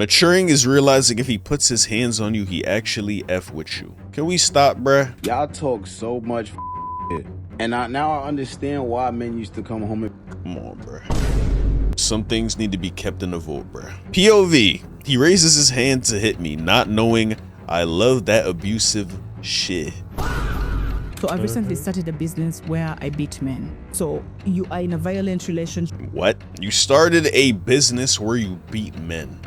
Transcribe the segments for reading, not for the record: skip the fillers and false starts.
Maturing is realizing if he puts his hands on you, he actually F with you. Can we stop, bruh? Y'all talk so much shit. And now I understand why men used to come home and... Come on, bruh. Some things need to be kept in the vault, bruh. POV. He raises his hand to hit me, not knowing I love that abusive shit. So I recently started a business where I beat men. So you are in a violent relationship. What? You started a business where you beat men?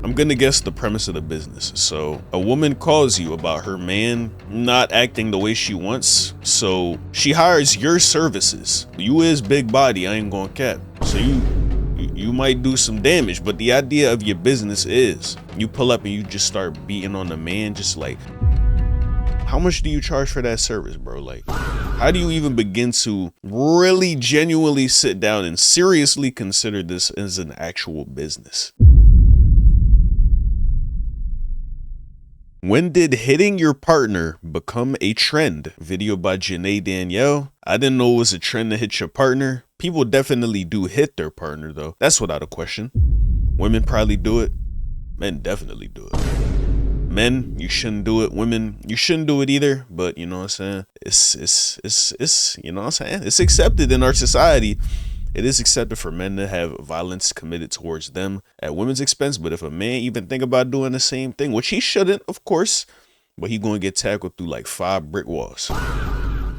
I'm gonna guess the premise of the business. So a woman calls you about her man not acting the way she wants. So she hires your services. You is big body, I ain't gonna cap. So you might do some damage, but the idea of your business is you pull up and you just start beating on the man, just like, how much do you charge for that service, bro? Like, how do you even begin to really genuinely sit down and seriously consider this as an actual business? When did hitting your partner become a trend? Video by Janae Danielle. I didn't know it was a trend to hit your partner. People definitely do hit their partner though. That's without a question. Women probably do it. Men definitely do it. Men, you shouldn't do it. Women, you shouldn't do it either. But you know what I'm saying? It's you know what I'm saying? It's accepted in our society. It is accepted for men to have violence committed towards them at women's expense. But if a man even think about doing the same thing, which he shouldn't, of course, but he gonna get tackled through like 5 brick walls.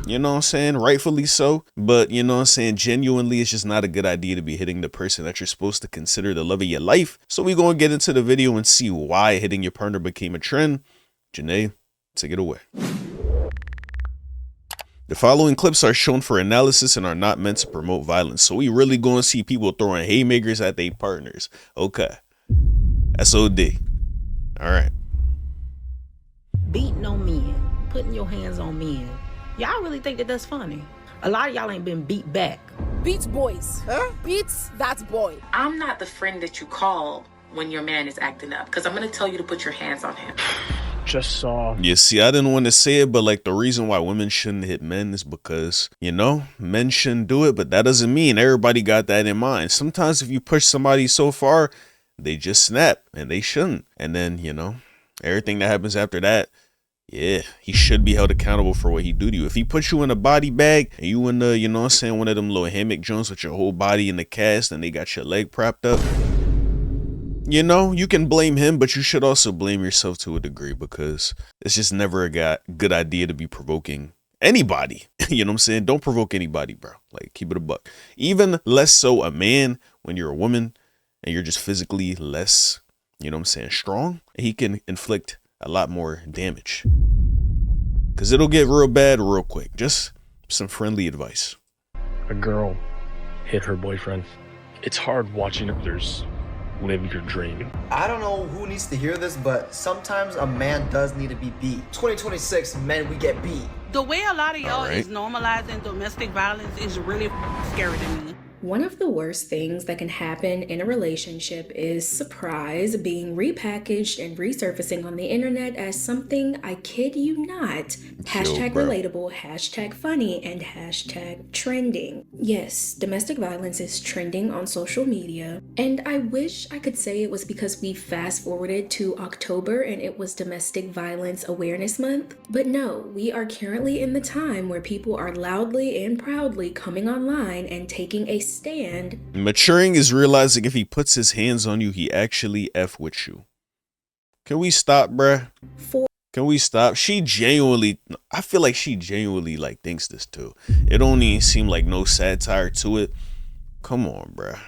You know what I'm saying? Rightfully so. But you know what I'm saying? Genuinely, it's just not a good idea to be hitting the person that you're supposed to consider the love of your life. So we're going to get into the video and see why hitting your partner became a trend. Janae, take it away. The following clips are shown for analysis and are not meant to promote violence. So we really going to see people throwing haymakers at their partners. Okay. SOD. All right. Beating on men, putting your hands on men. Y'all really think that that's funny? A lot of y'all ain't been beat back. Beats boys. Huh? Beats, that's boy. I'm not the friend that you call when your man is acting up, because I'm going to tell you to put your hands on him. Just saw. You see, I didn't want to say it, but like the reason why women shouldn't hit men is because, you know, men shouldn't do it, but that doesn't mean everybody got that in mind. Sometimes if you push somebody so far, they just snap and they shouldn't. And then, you know, everything that happens after that, yeah, he should be held accountable for what he do to you. If he puts you in a body bag and you in the, you know what I'm saying, one of them little hammock joints with your whole body in the cast and they got your leg propped up, you know, you can blame him, but you should also blame yourself to a degree because it's just never a good idea to be provoking anybody. You know what I'm saying? Don't provoke anybody, bro. Like, keep it a buck. Even less so a man when you're a woman and you're just physically less, you know what I'm saying, strong. He can inflict a lot more damage because it'll get real bad real quick. Just some friendly advice. A girl hit her boyfriend. It's hard watching others live your dream. I don't know who needs to hear this, but sometimes a man does need to be beat. 2026, men, we get beat. The way a lot of y'all is normalizing domestic violence is really scary to me. One of the worst things that can happen in a relationship is surprise being repackaged and resurfacing on the internet as something, I kid you not, hashtag relatable, hashtag funny, and hashtag trending. Yes, domestic violence is trending on social media, and I wish I could say it was because we fast forwarded to October and it was Domestic Violence Awareness Month, but no, we are currently in the time where people are loudly and proudly coming online and taking a stand. Maturing is realizing if he puts his hands on you, he actually F with you. Can we stop, bruh? Can we stop? She genuinely, I feel like she genuinely like thinks this too. It don't even seem like no satire to it. Come on, bruh.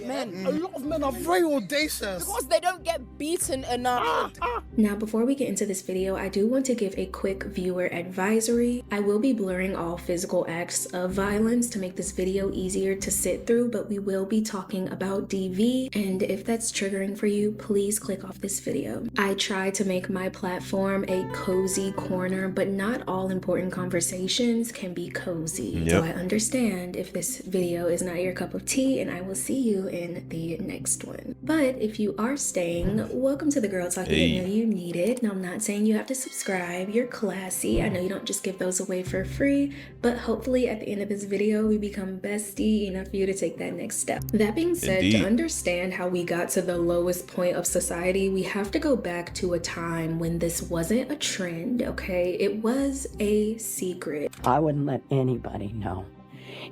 Men. A lot of men are very audacious because they don't get beaten enough. Now, before we get into this video, I do want to give a quick viewer advisory. I will be blurring all physical acts of violence to make this video easier to sit through, but we will be talking about DV, and if that's triggering for you, please click off this video. I try to make my platform a cozy corner, but not all important conversations can be cozy. So I understand if this video is not your cup of tea, and I will see you in the next one. But if you are staying, welcome to the Girl Talk you didn't know you needed. Now, I'm not saying you have to subscribe. You're classy. I know you don't just give those away for free, but hopefully at the end of this video, we become bestie enough for you to take that next step. That being said, to understand how we got to the lowest point of society, we have to go back to a time when this wasn't a trend, okay? It was a secret. I wouldn't let anybody know.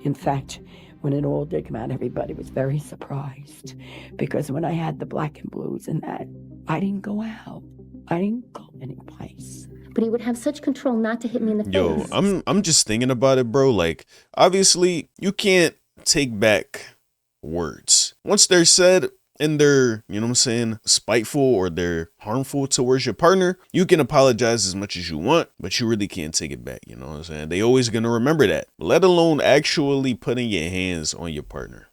In fact, when it all did come out, everybody was very surprised, because when I had the black and blues and that, I didn't go out. I didn't go anyplace. But he would have such control not to hit me in the face. I'm just thinking about it, bro. Like, obviously, you can't take back words. Once they're said and they're, you know what I'm saying, spiteful or they're harmful towards your partner, you can apologize as much as you want, but you really can't take it back. You know what I'm saying? They always gonna remember that, let alone actually putting your hands on your partner.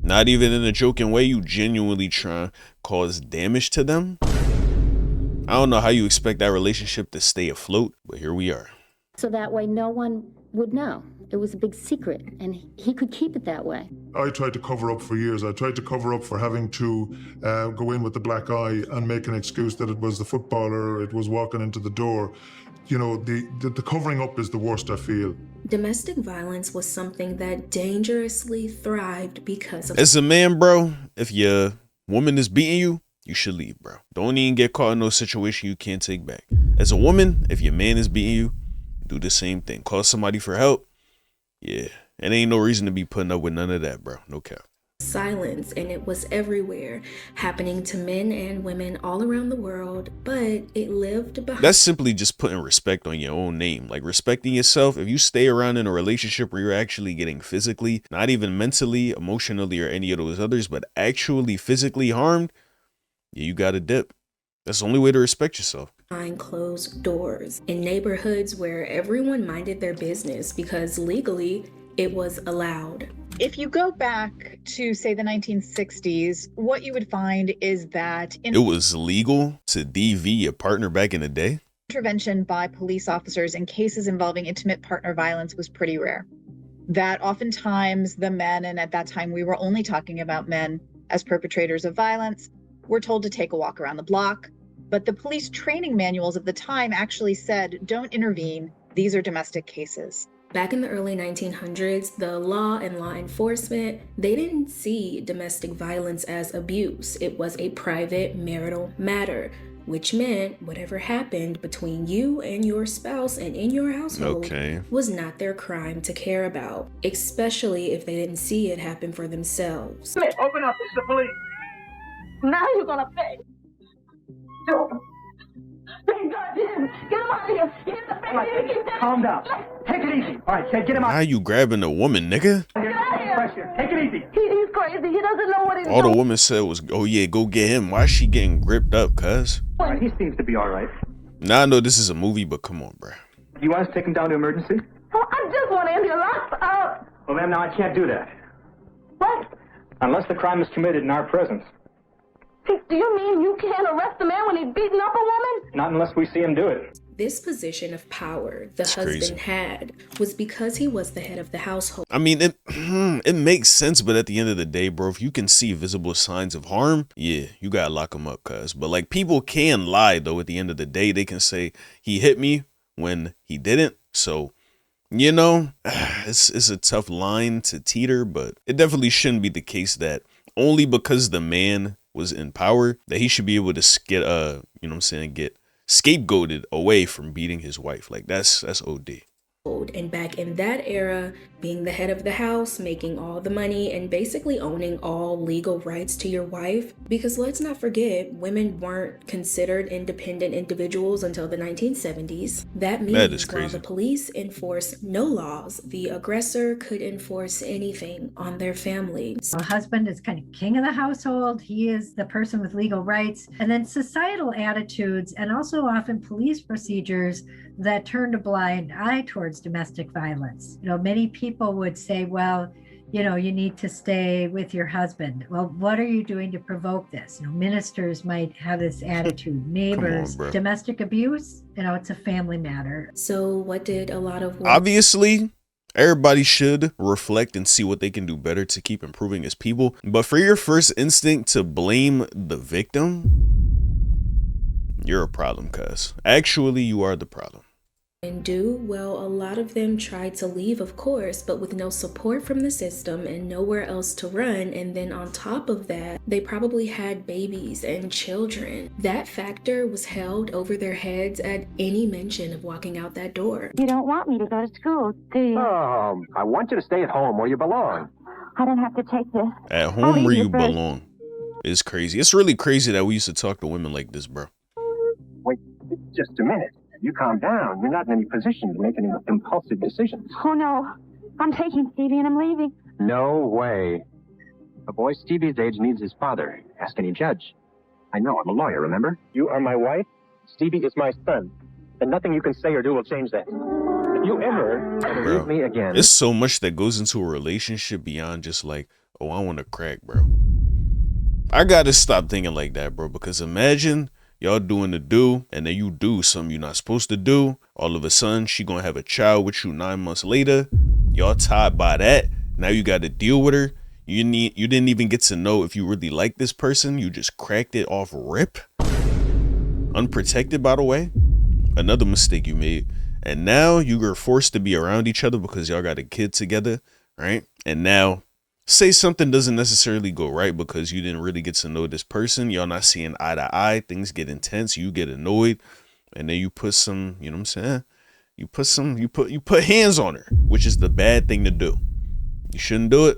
Not even in a joking way, you genuinely try to cause damage to them. I don't know how you expect that relationship to stay afloat, but here we are. So that way no one would know. It was a big secret, and he could keep it that way. I tried to cover up for years. I tried to cover up for having to go in with the black eye and make an excuse that it was the footballer, it was walking into the door. You know, the covering up is the worst, I feel. Domestic violence was something that dangerously thrived because of... As a man, bro, if your woman is beating you, you should leave, bro. Don't even get caught in no situation you can't take back. As a woman, if your man is beating you, do the same thing. Call somebody for help. Yeah, and ain't no reason to be putting up with none of that, bro. No cap. Silence, and it was everywhere, happening to men and women all around the world, but it lived behind... That's simply just putting respect on your own name, like respecting yourself. If you stay around in a relationship where you're actually getting physically, not even mentally, emotionally, or any of those others, but actually physically harmed, yeah, you gotta dip. That's the only way to respect yourself. Behind closed doors, in neighborhoods where everyone minded their business because legally it was allowed. If you go back to, say, the 1960s, what you would find is that it was legal to DV a partner back in the day. Intervention by police officers in cases involving intimate partner violence was pretty rare. That oftentimes the men, and at that time we were only talking about men as perpetrators of violence, were told to take a walk around the block. But the police training manuals of the time actually said, don't intervene. These are domestic cases. Back in the early 1900s, the law and law enforcement, they didn't see domestic violence as abuse. It was a private marital matter, which meant whatever happened between you and your spouse and in your household was not their crime to care about, especially if they didn't see it happen for themselves. Open up, it's the police. Now you're gonna pay. Thank God, get him out of here. Get him the calm down. Take it easy. All right, get him out. Why are you grabbing a woman, nigga? Take it easy. He's crazy. He doesn't know what he's doing. All the woman said was, oh yeah, go get him. Why is she getting gripped up, cuz? All right, he seems to be all right. Now I know this is a movie, but come on, bro. You want us to take him down to emergency? Oh, I just want him locked up. Well, ma'am, now I can't do that. What? Unless the crime is committed in our presence. Do you mean you can't arrest a man when he's beating up a woman? Not unless we see him do it. This position of power the husband had was because he was the head of the household. I mean, it makes sense, but at the end of the day, bro, if you can see visible signs of harm, yeah, you gotta lock him up, cuz. But like, people can lie, though. At the end of the day, they can say he hit me when he didn't. So, you know, it's a tough line to teeter, but it definitely shouldn't be the case that only because the man was in power that he should be able to get you know what I'm saying, get scapegoated away from beating his wife. Like, that's OD. And back in that era, being the head of the house, making all the money, and basically owning all legal rights to your wife. Because let's not forget, women weren't considered independent individuals until the 1970s. That means while the police enforce no laws, the aggressor could enforce anything on their family. A husband is kind of king of the household. He is the person with legal rights. And then societal attitudes and also often police procedures that turned a blind eye towards domestic violence. You know, many people would say, well, you know, you need to stay with your husband. Well, what are you doing to provoke this? You know, ministers might have this attitude, neighbors, domestic abuse, you know, it's a family matter. So what did a lot of obviously Everybody should reflect and see what they can do better to keep improving as people. But for your first instinct to blame the victim, you're a problem, cuz. Actually, you are the problem. And well, a lot of them tried to leave, of course, but with no support from the system and nowhere else to run. And then on top of that, they probably had babies and children. That factor was held over their heads at any mention of walking out that door. You don't want me to go to school, do you? I want you to stay at home where you belong. I don't have to take this. At home where you belong. It's crazy. It's really crazy that we used to talk to women like this, bro. Wait just a minute. You calm down. You're not in any position to make any impulsive decisions. Oh, no. I'm taking Stevie and I'm leaving. No way. A boy Stevie's age needs his father. Ask any judge. I know. I'm a lawyer, remember? You are my wife. Stevie is my son. And nothing you can say or do will change that. If you ever leave me again... There's so much that goes into a relationship beyond just like, oh, I want to crack, bro. I gotta stop thinking like that, bro, because imagine... y'all doing the do, and then you do something you're not supposed to do. All of a sudden, she gonna have a child with you 9 months later. Y'all tied by that. Now you got to deal with her. You didn't even get to know if you really like this person. You just cracked it off rip. Unprotected, by the way. Another mistake you made. And now you are forced to be around each other because y'all got a kid together, right? And now... say something doesn't necessarily go right because you didn't really get to know this person. Y'all not seeing eye to eye. Things get intense. You get annoyed. And then you put some, you know what I'm saying? You put hands on her, which is the bad thing to do. You shouldn't do it,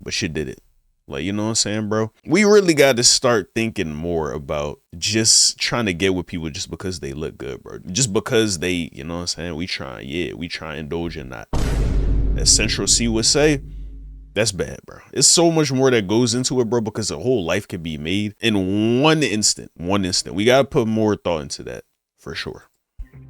but she did it. Like, you know what I'm saying, bro? We really got to start thinking more about just trying to get with people just because they look good, bro. Just because they, you know what I'm saying? We try and indulge in that. As Central C would say, that's bad, bro. It's so much more that goes into it, bro, because a whole life can be made in one instant. We got to put more thought into that, for sure.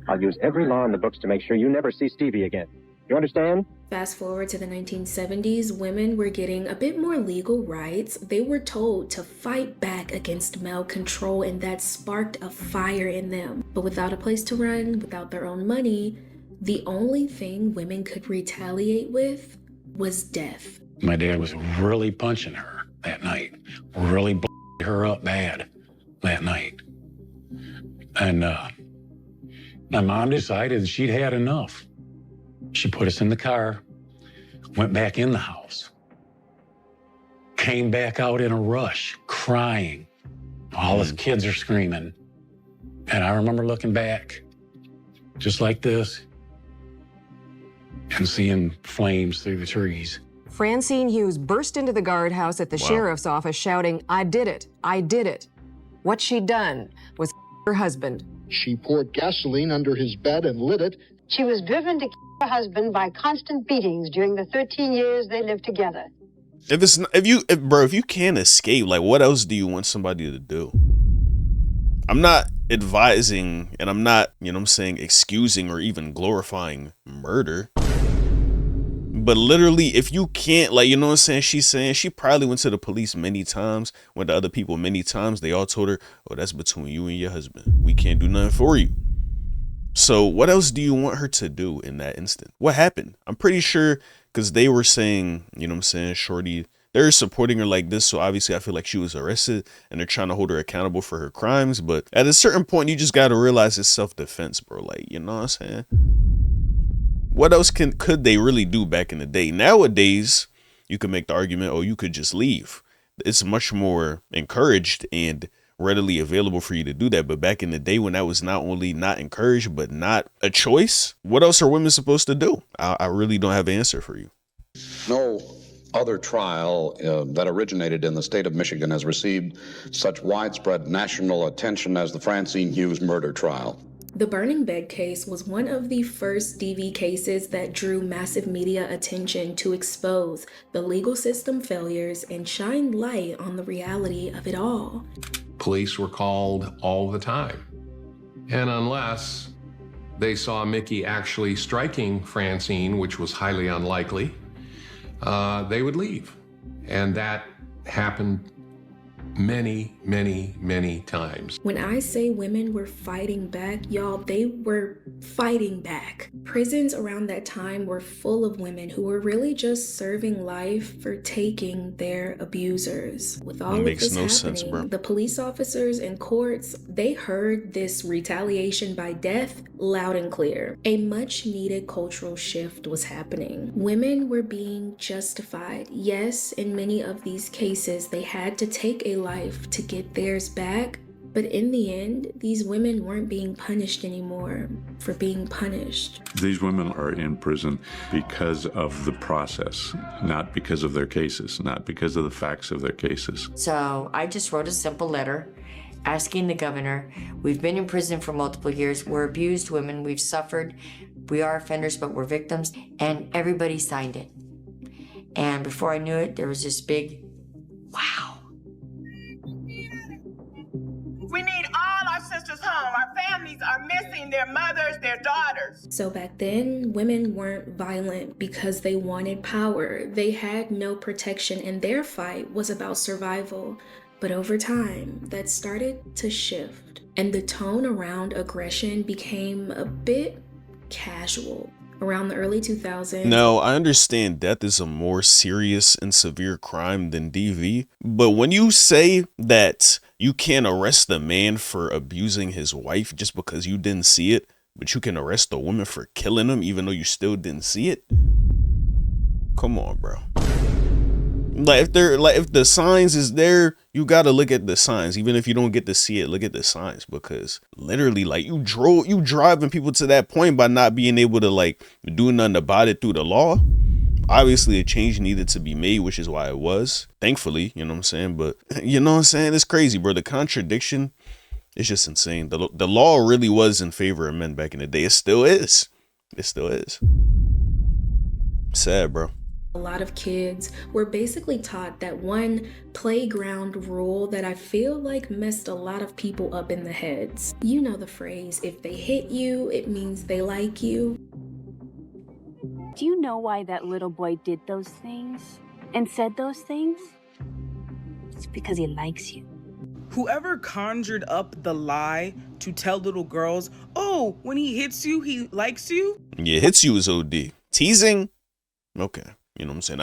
I'll use every law in the books to make sure you never see Stevie again. You understand? Fast forward to the 1970s, women were getting a bit more legal rights. They were told to fight back against male control, and that sparked a fire in them. But without a place to run, without their own money, the only thing women could retaliate with was death. My dad was really punching her that night, really her up bad that night. And my mom decided she'd had enough. She put us in the car, went back in the house, came back out in a rush, crying. All his kids are screaming. And I remember looking back, just like this, and seeing flames through the trees. Francine Hughes burst into the guardhouse at the sheriff's office shouting, "I did it, I did it." What she'd done was her husband. She poured gasoline under his bed and lit it. She was driven to her husband by constant beatings during the 13 years they lived together. If you can't escape, like, what else do you want somebody to do? I'm not advising, and I'm not, you know what I'm saying, excusing or even glorifying murder. But literally, if you can't, like, you know what I'm saying? She's saying she probably went to the police many times, went to other people many times. They all told her, oh, that's between you and your husband. We can't do nothing for you. So what else do you want her to do in that instant? What happened? I'm pretty sure because they were saying, you know what I'm saying, Shorty, they're supporting her like this. So obviously I feel like she was arrested and they're trying to hold her accountable for her crimes. But at a certain point, you just got to realize it's self-defense, bro. Like, you know what I'm saying? What else could they really do back in the day? Nowadays, you could make the argument, oh, you could just leave. It's much more encouraged and readily available for you to do that. But back in the day when that was not only not encouraged, but not a choice, what else are women supposed to do? I really don't have an answer for you. No other trial that originated in the state of Michigan has received such widespread national attention as the Francine Hughes murder trial. The burning bed case was one of the first DV cases that drew massive media attention to expose the legal system failures and shine light on the reality of it all. Police were called all the time. And unless they saw Mickey actually striking Francine, which was highly unlikely, they would leave. And that happened many, many, many times. When I say women were fighting back, y'all, they were fighting back. Prisons around that time were full of women who were really just serving life for taking their abusers. With all of Makes this no happening, sense, bro. the police officers and courts, they heard this retaliation by death loud and clear. A much needed cultural shift was happening. Women were being justified. Yes, in many of these cases, they had to take a life to get theirs back, but in the end, these women weren't being punished anymore for being punished. These women are in prison because of the process, not because of their cases, not because of the facts of their cases. So I just wrote a simple letter asking the governor, we've been in prison for multiple years, we're abused women, we've suffered, we are offenders, but we're victims, and everybody signed it. And before I knew it, there was this big, wow. We need all our sisters home. Our families are missing their mothers, their daughters. So back then, women weren't violent because they wanted power. They had no protection, and their fight was about survival. But over time, that started to shift, and the tone around aggression became a bit casual. Around the early 2000s. Now, I understand death is a more serious and severe crime than DV, but when you say that you can't arrest the man for abusing his wife just because you didn't see it, but you can arrest the woman for killing him even though you still didn't see it? Come on, bro. Like if the signs is there, you gotta look at the signs. Even if you don't get to see it, look at the signs, because literally, like, you driving people to that point by not being able to like do nothing about it through the law. Obviously a change needed to be made, which is why it was, thankfully, you know what I'm saying? But you know what I'm saying? It's crazy, bro. The contradiction is just insane. The law really was in favor of men back in the day. It still is. It still is. Sad, bro. A lot of kids were basically taught that one playground rule that I feel like messed a lot of people up in the heads. You know the phrase, if they hit you, it means they like you. Do you know why that little boy did those things and said those things? It's because he likes you. Whoever conjured up the lie to tell little girls, oh, when he hits you, he likes you? Yeah, hits you is OD. Teasing? Okay. You know what I'm saying?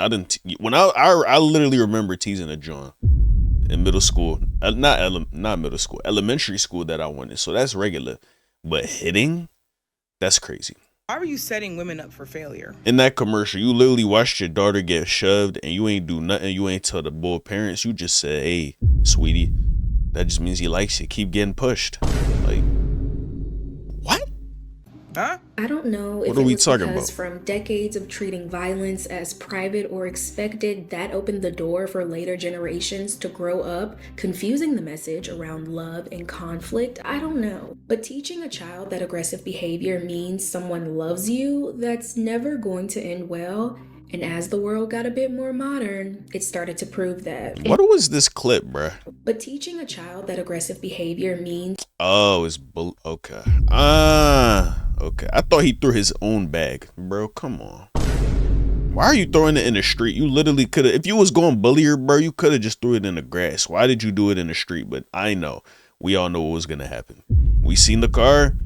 I literally remember teasing a John in middle school, not middle school, elementary school that I went in. So that's regular, but hitting, that's crazy. Why were you setting women up for failure? In that commercial, you literally watched your daughter get shoved and you ain't do nothing. You ain't tell the boy parents. You just said, hey, sweetie, that just means he likes you. Keep getting pushed. Like, what? Huh? I don't know if it was because from decades of treating violence as private or expected, that opened the door for later generations to grow up, confusing the message around love and conflict. I don't know. But teaching a child that aggressive behavior means someone loves you, that's never going to end well. And as the world got a bit more modern, it started to prove that. What was this clip, bruh? But teaching a child that aggressive behavior means... Oh, it's... Okay. Okay. I thought he threw his own bag. Bro, come on. Why are you throwing it in the street? You literally could have... If you was going bully her, bro, you could have just threw it in the grass. Why did you do it in the street? But I know. We all know what was going to happen. We seen the car.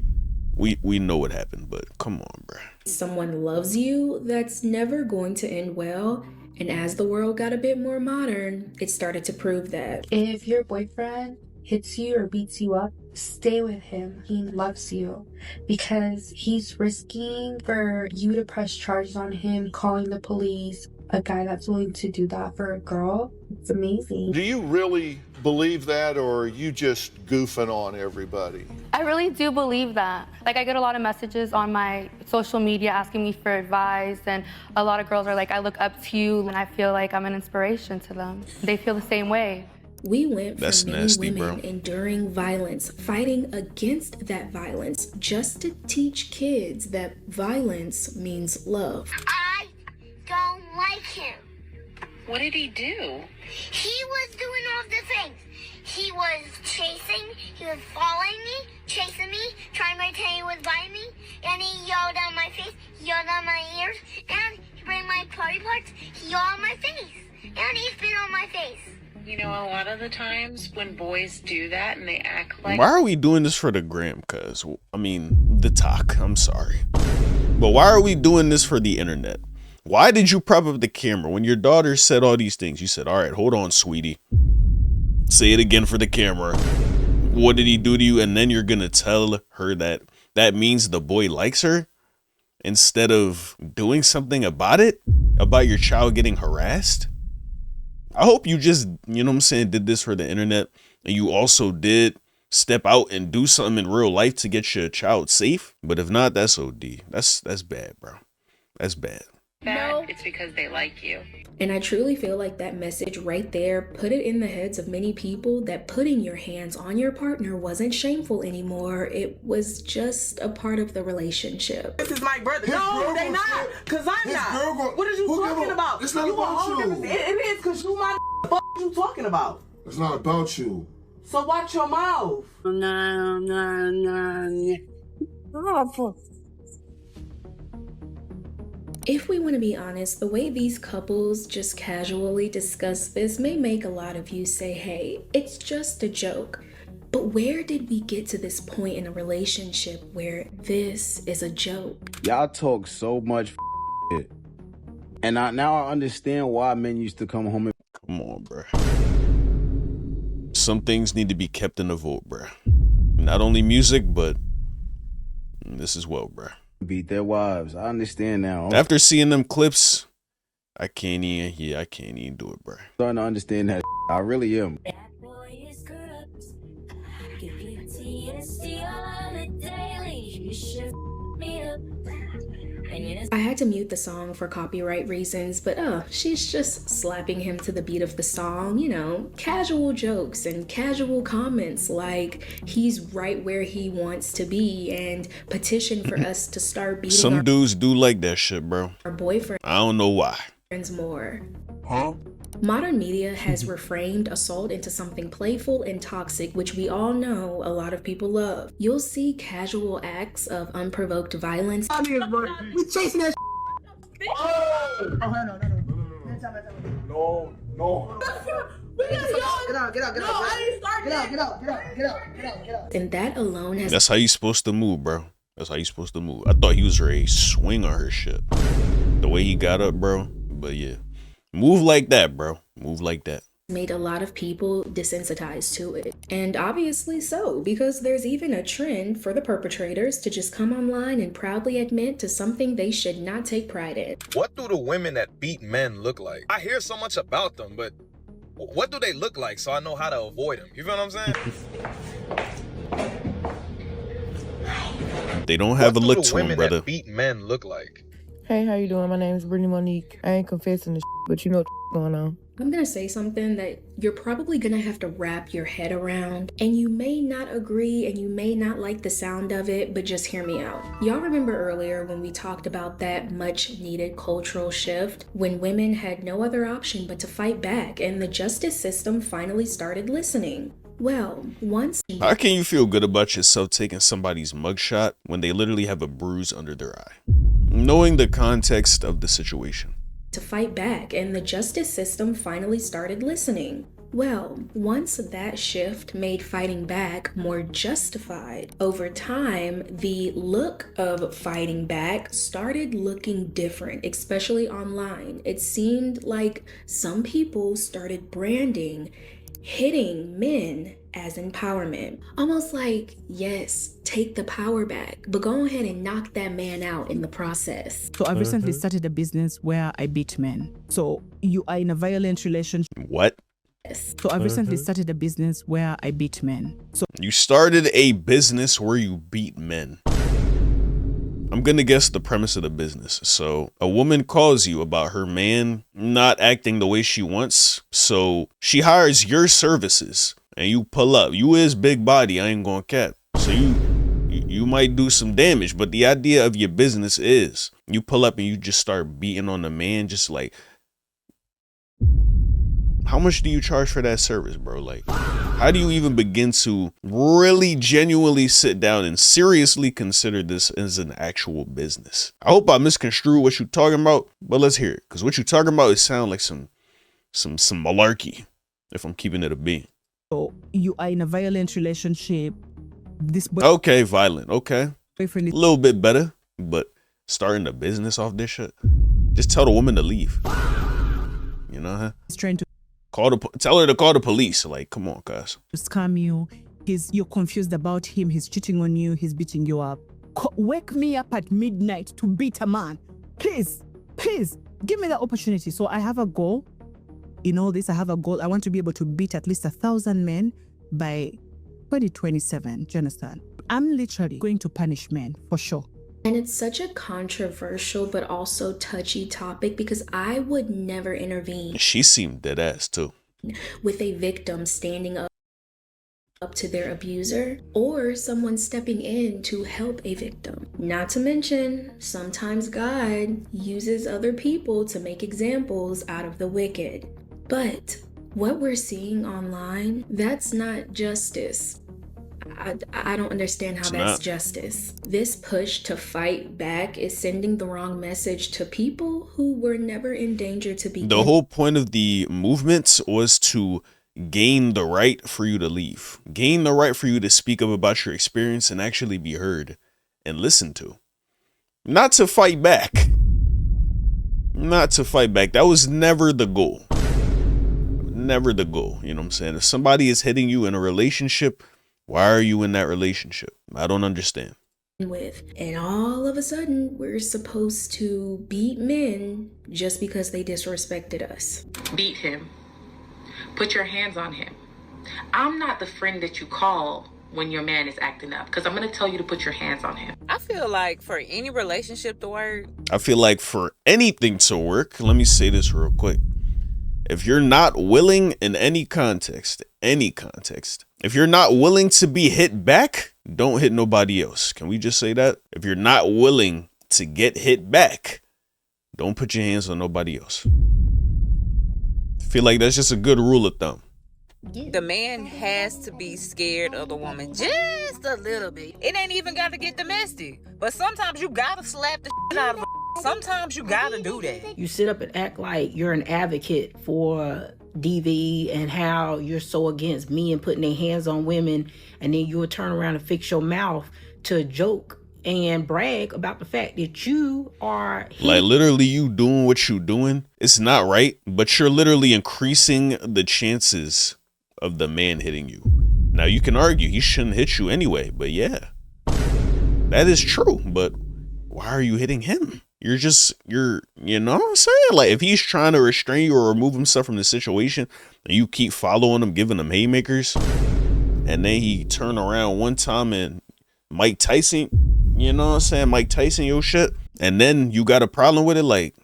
We know what happened, but come on, bro. Someone loves you, that's never going to end well. And as the world got a bit more modern, it started to prove that. If your boyfriend hits you or beats you up, stay with him. He loves you because he's risking for you to press charges on him, calling the police. A guy that's willing to do that for a girl, it's amazing. Do you really believe that, or are you just goofing on everybody? I really do believe that. Like, I get a lot of messages on my social media asking me for advice, and a lot of girls are like, I look up to you, and I feel like I'm an inspiration to them. They feel the same way. We went That's from many nasty, women bro. enduring violence, fighting against that violence, just to teach kids that violence means love. I don't like him. What did he do? He was doing all the things. He was chasing, he was following me, chasing me, trying to pretend he was by me, and he yelled at my face, he yelled at my ears, and he bring my body parts, he yelled at my face, and he spit on my face. You know, a lot of the times when boys do that and they act like... Why are we doing this for the gram? Cause I mean, the talk, I'm sorry. But why are we doing this for the internet? Why did you prop up the camera? When your daughter said all these things, you said, all right, hold on, sweetie. Say it again for the camera. What did he do to you? And then you're gonna tell her that that means the boy likes her? Instead of doing something about it? About your child getting harassed? I hope you just, you know what I'm saying, did this for the internet. And you also did step out and do something in real life to get your child safe. But if not, that's OD. That's bad, bro. That's bad. that, it's because they like you. And I truly feel like that message right there put it in the heads of many people that putting your hands on your partner wasn't shameful anymore. It was just a part of the relationship. This is my brother. No, they not. Cause I'm not. What are you talking about? It's not You a about whole you. different- It is cause you my fuck you talking about. It's not about you. So watch your mouth. If we want to be honest, the way these couples just casually discuss this may make a lot of you say, hey, it's just a joke. But where did we get to this point in a relationship where this is a joke? Y'all talk so much shit. And now I understand why men used to come home and... Come on, bro. Some things need to be kept in the vault, bro. Not only music, but this as well, bro. beat their wives. I understand now. After seeing them clips, I can't even do it, bro. Starting to understand that. I really am. I had to mute the song for copyright reasons, but she's just slapping him to the beat of the song, you know, casual jokes and casual comments like he's right where he wants to be and petition for us to start beating Some dudes do like that shit, bro. our boyfriends I don't know why. more. Huh? Modern media has reframed assault into something playful and toxic, which we all know a lot of people love. You'll see casual acts of unprovoked violence. We chasing that. No. And that alone has That's how you supposed to move, bro. That's how you supposed to move. I thought he was ready to swing on her shit. The way he got up, bro. But yeah. Move like that, bro. Move like that. made a lot of people desensitized to it. And obviously so, because there's even a trend for the perpetrators to just come online and proudly admit to something they should not take pride in. What do the women that beat men look like? I hear so much about them, but what do they look like so I know how to avoid them? You feel what I'm saying? They don't have a look to them, women brother. that beat men look like? Hey, how you doing? My name is Brittany Monique. I ain't confessing the but you know what's going on. I'm gonna say something that you're probably gonna have to wrap your head around, and you may not agree and you may not like the sound of it, but just hear me out. Y'all remember earlier when we talked about that much needed cultural shift, when women had no other option but to fight back and the justice system finally started listening? Well, once... How can you feel good about yourself taking somebody's mugshot when they literally have a bruise under their eye? Knowing the context of the situation. To fight back, and the justice system finally started listening. Well, once that shift made fighting back more justified, over time, the look of fighting back started looking different, especially online. It seemed like some people started branding hitting men as empowerment. Almost like, yes, take the power back, but go ahead and knock that man out in the process. So I've recently started a business where I beat men. So you are in a violent relationship. What? So I've recently started a business where I beat men. So you started a business where you beat men. I'm gonna guess the premise of the business. So a woman calls you about her man not acting the way she wants. So she hires your services and you pull up. You is big body, I ain't gonna cap. So you might do some damage, but the idea of your business is you pull up and you just start beating on the man, just like, how much do you charge for that service, bro? Like, how do you even begin to really genuinely sit down and seriously consider this as an actual business? I hope I misconstrue what you're talking about, but let's hear it. Because what you're talking about, it sounds like some malarkey. if I'm keeping it a being. So you are in a violent relationship. This Okay, violent. Okay. boyfriend A little bit better, but starting a business off this shit. Just tell the woman to leave. You know, huh? is trying to tell her to call the police. Like, come on, guys. scam you. You're confused about him. He's cheating on you. He's beating you up. Wake me up at midnight to beat a man. Please, please give me that opportunity. So I have a goal. In all this, I have a goal. I want to be able to beat at least 1,000 men by 2027. Do you understand? I'm literally going to punish men for sure. And it's such a controversial but also touchy topic because I would never intervene She seemed dead ass too. with a victim standing up to their abuser or someone stepping in to help a victim. Not to mention, sometimes God uses other people to make examples out of the wicked. But what we're seeing online, that's not justice. I don't understand how that's justice. This push to fight back is sending the wrong message to people who were never in danger to begin. The whole point of the movement was to gain the right for you to leave. Gain the right for you to speak up about your experience and actually be heard and listened to. Not to fight back. Not to fight back. That was never the goal. Never the goal. You know what I'm saying? If somebody is hitting you in a relationship, why are you in that relationship? I don't understand. With and all of a sudden we're supposed to beat men just because they disrespected us. Beat him. Put your hands on him. I'm not the friend that you call when your man is acting up, because I'm going to tell you to put your hands on him. I feel like for any relationship to work, I feel like for anything to work, let me say this real quick. If you're not willing in any context, if you're not willing to be hit back, don't hit nobody else. Can we just say that? If you're not willing to get hit back, don't put your hands on nobody else. I feel like that's just a good rule of thumb. the man has to be scared of the woman just a little bit. It ain't even got to get domestic, but sometimes you gotta slap the shit out of a. Sometimes you gotta do that. You sit up and act like you're an advocate for DV and how you're so against men putting their hands on women, and then you'll turn around and fix your mouth to joke and brag about the fact that you are like literally you doing what you doing. It's not right, but you're literally increasing the chances of the man hitting you. Now you can argue he shouldn't hit you anyway, but yeah, that is true. But why are you hitting him? You know what I'm saying? Like if he's trying to restrain you or remove himself from the situation and you keep following him, giving him haymakers, and then he turn around one time and Mike Tyson, you know what I'm saying? Mike Tyson your shit. And then you got a problem with it. Like,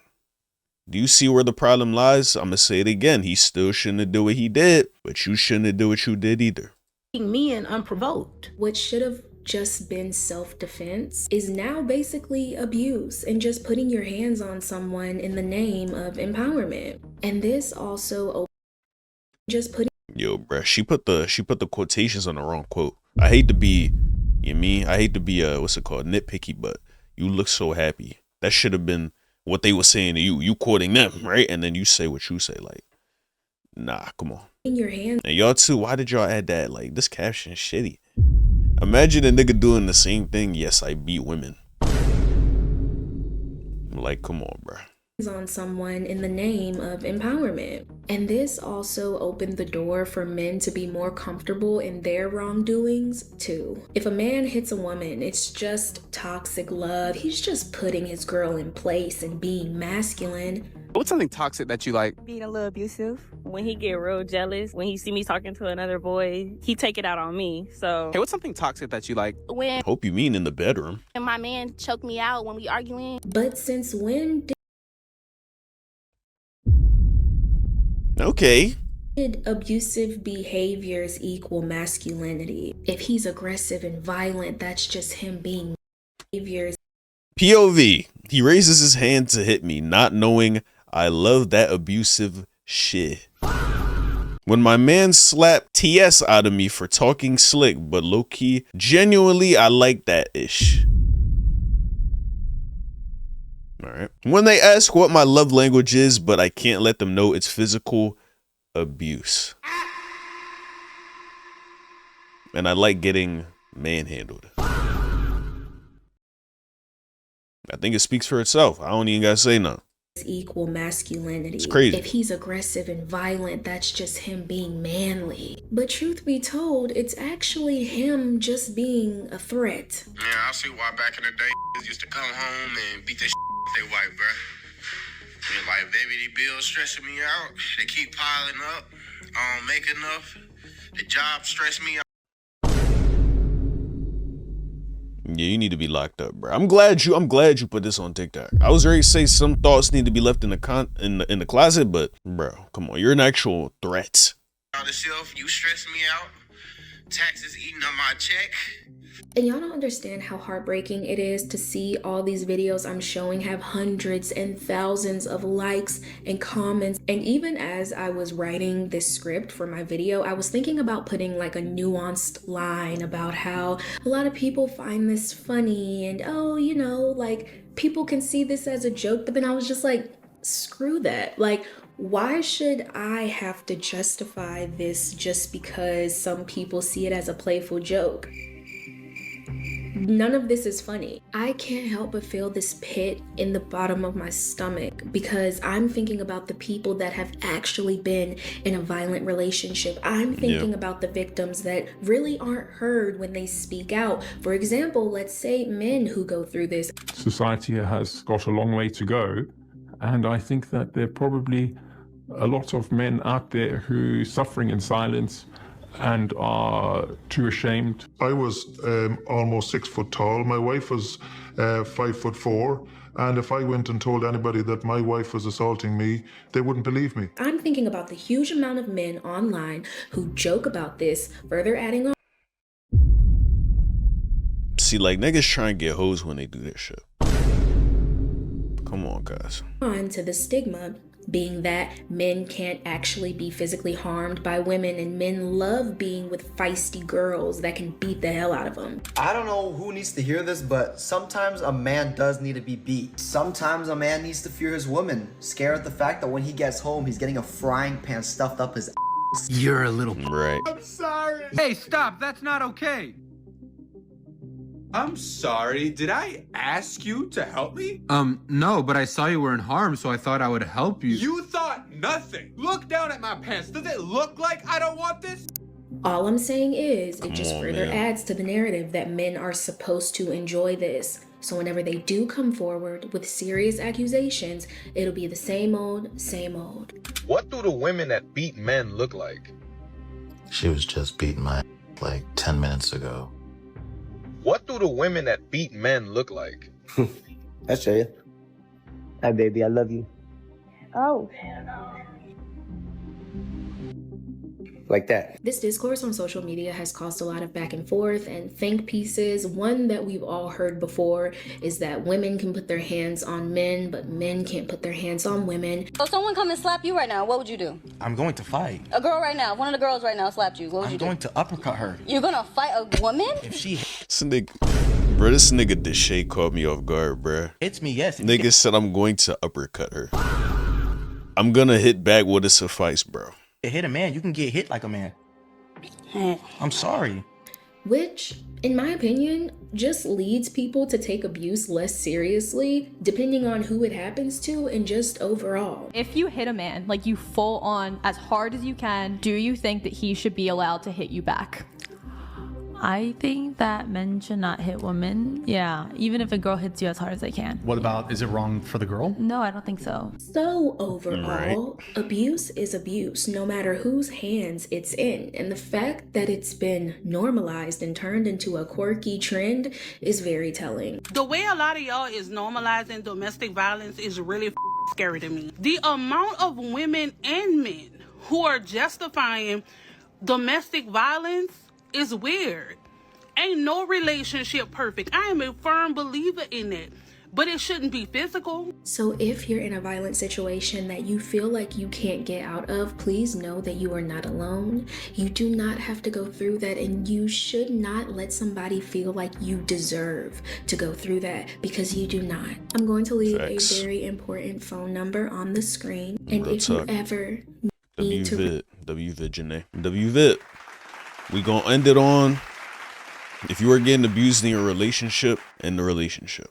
do you see where the problem lies? I'm going to say it again. He still shouldn't have done what he did, but you shouldn't have done what you did either. Men unprovoked. What should have just been self-defense is now basically abuse and just putting your hands on someone in the name of empowerment. And this also just putting Yo, bruh, she put the quotations on the wrong quote. I hate to be, I hate to be what's it called, nitpicky, but you look so happy. That should have been what they were saying to you. You quoting them, right? And then you say what you say. Like, nah, come on. in your hands. And y'all too, why did y'all add that? Like, this caption is shitty. Imagine a nigga doing the same thing. Yes, I beat women. Like, come on, bruh. On someone in the name of empowerment. And this also opened the door for men to be more comfortable in their wrongdoings too. If a man hits a woman, it's just toxic love. He's just putting his girl in place and being masculine. What's something toxic that you like? Being a little abusive. When he get real jealous, when he see me talking to another boy, he take it out on me. So Hey, what's something toxic that you like? when Hope you mean in the bedroom. my man choke me out when we arguing. But since when Okay. did abusive behaviors equal masculinity? If he's aggressive and violent, that's just him being behaviors. POV. He raises his hand to hit me, not knowing I love that abusive shit. When my man slapped TS out of me for talking slick, but low-key, genuinely, I like that ish. All right. When they ask what my love language is, but I can't let them know it's physical, abuse. And I like getting manhandled. I think it speaks for itself. I don't even gotta say nothing. Equal masculinity. It's crazy. If he's aggressive and violent, that's just him being manly. But truth be told, it's actually him just being a threat. Yeah, I see why back in the day used to come home and beat the their wife, bruh. Yeah, like, baby, these bills stressing me out. They keep piling up. I don't make enough. The job stress me out. Yeah, you need to be locked up, bro. I'm glad you put this on TikTok. I was ready to say some thoughts need to be left in the closet, but bro, come on, you're an actual threat. You stress me out. Taxes eating up my check. And y'all don't understand how heartbreaking it is to see all these videos I'm showing have hundreds and thousands of likes and comments. And even as I was writing this script for my video, I was thinking about putting like a nuanced line about how a lot of people find this funny and, oh, you know, like people can see this as a joke. But then I was just like, screw that. Like, why should I have to justify this just because some people see it as a playful joke? None of this is funny. I can't help but feel this pit in the bottom of my stomach because I'm thinking about the people that have actually been in a violent relationship. I'm thinking about the victims that really aren't heard when they speak out. For example, let's say men who go through this. Society has got a long way to go, and I think that there are probably a lot of men out there who are suffering in silence and are too ashamed. I was almost 6 foot tall. My wife was 5'4", and if I went and told anybody that my wife was assaulting me, they wouldn't believe me. I'm thinking about the huge amount of men online who joke about this, further adding on. See, like, niggas try and get hoes when they do this shit. Come on, guys. On to the stigma being that men can't actually be physically harmed by women, and men love being with feisty girls that can beat the hell out of them. I don't know who needs to hear this, but sometimes a man does need to be beat. Sometimes a man needs to fear his woman, scared at the fact that when he gets home, he's getting a frying pan stuffed up his ass. You're a little... Right. I'm sorry. Hey, stop. That's not okay. I'm sorry, did I ask you to help me? No, but I saw you were in harm, so I thought I would help you. You thought nothing. Look down at my pants. Does it look like I don't want this? All I'm saying is, it just further adds to the narrative that men are supposed to enjoy this. So whenever they do come forward with serious accusations, it'll be the same old, same old. What do the women that beat men look like? She was just beating my like 10 minutes ago. What do the women that beat men look like? That's Jaya. Hi, baby, I love you. Oh. Like that. This discourse on social media has caused a lot of back and forth and think pieces. One that we've all heard before is that women can put their hands on men, but men can't put their hands on women. So someone come and slap you right now, what would you do? I'm going to fight. A girl right now, one of the girls right now slapped you, what would you do? I'm going to uppercut her. You're gonna fight a woman? If she This nigga this shade caught me off guard, bruh. hits me, yes. Nigga said I'm going to uppercut her. I'm gonna hit back with a suffice, bro. To hit a man, you can get hit like a man. I'm sorry. Which, in my opinion, just leads people to take abuse less seriously, depending on who it happens to and just overall. If you hit a man, like you full on as hard as you can, do you think that he should be allowed to hit you back? I think that men should not hit women. Yeah, even if a girl hits you as hard as they can. What about, is it wrong for the girl? No, I don't think so. So overall, abuse is abuse, no matter whose hands it's in. And the fact that it's been normalized and turned into a quirky trend is very telling. The way a lot of y'all is normalizing domestic violence is really scary to me. The amount of women and men who are justifying domestic violence is weird. Ain't no relationship perfect. I am a firm believer in it, but it shouldn't be physical. So if you're in a violent situation that you feel like you can't get out of, please know that you are not alone. You do not have to go through that, and you should not let somebody feel like you deserve to go through that, because you do not. I'm going to leave a very important phone number on the screen, and if you ever WVid, Janae. WVid. We gonna end it on, if you are getting abused in your relationship, end the relationship.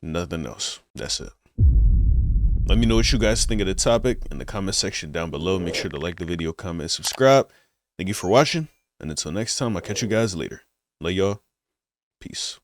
Nothing else. That's it. Let me know what you guys think of the topic in the comment section down below. Make sure to like the video, comment, subscribe. Thank you for watching. And until next time, I'll catch you guys later. Love y'all. Peace.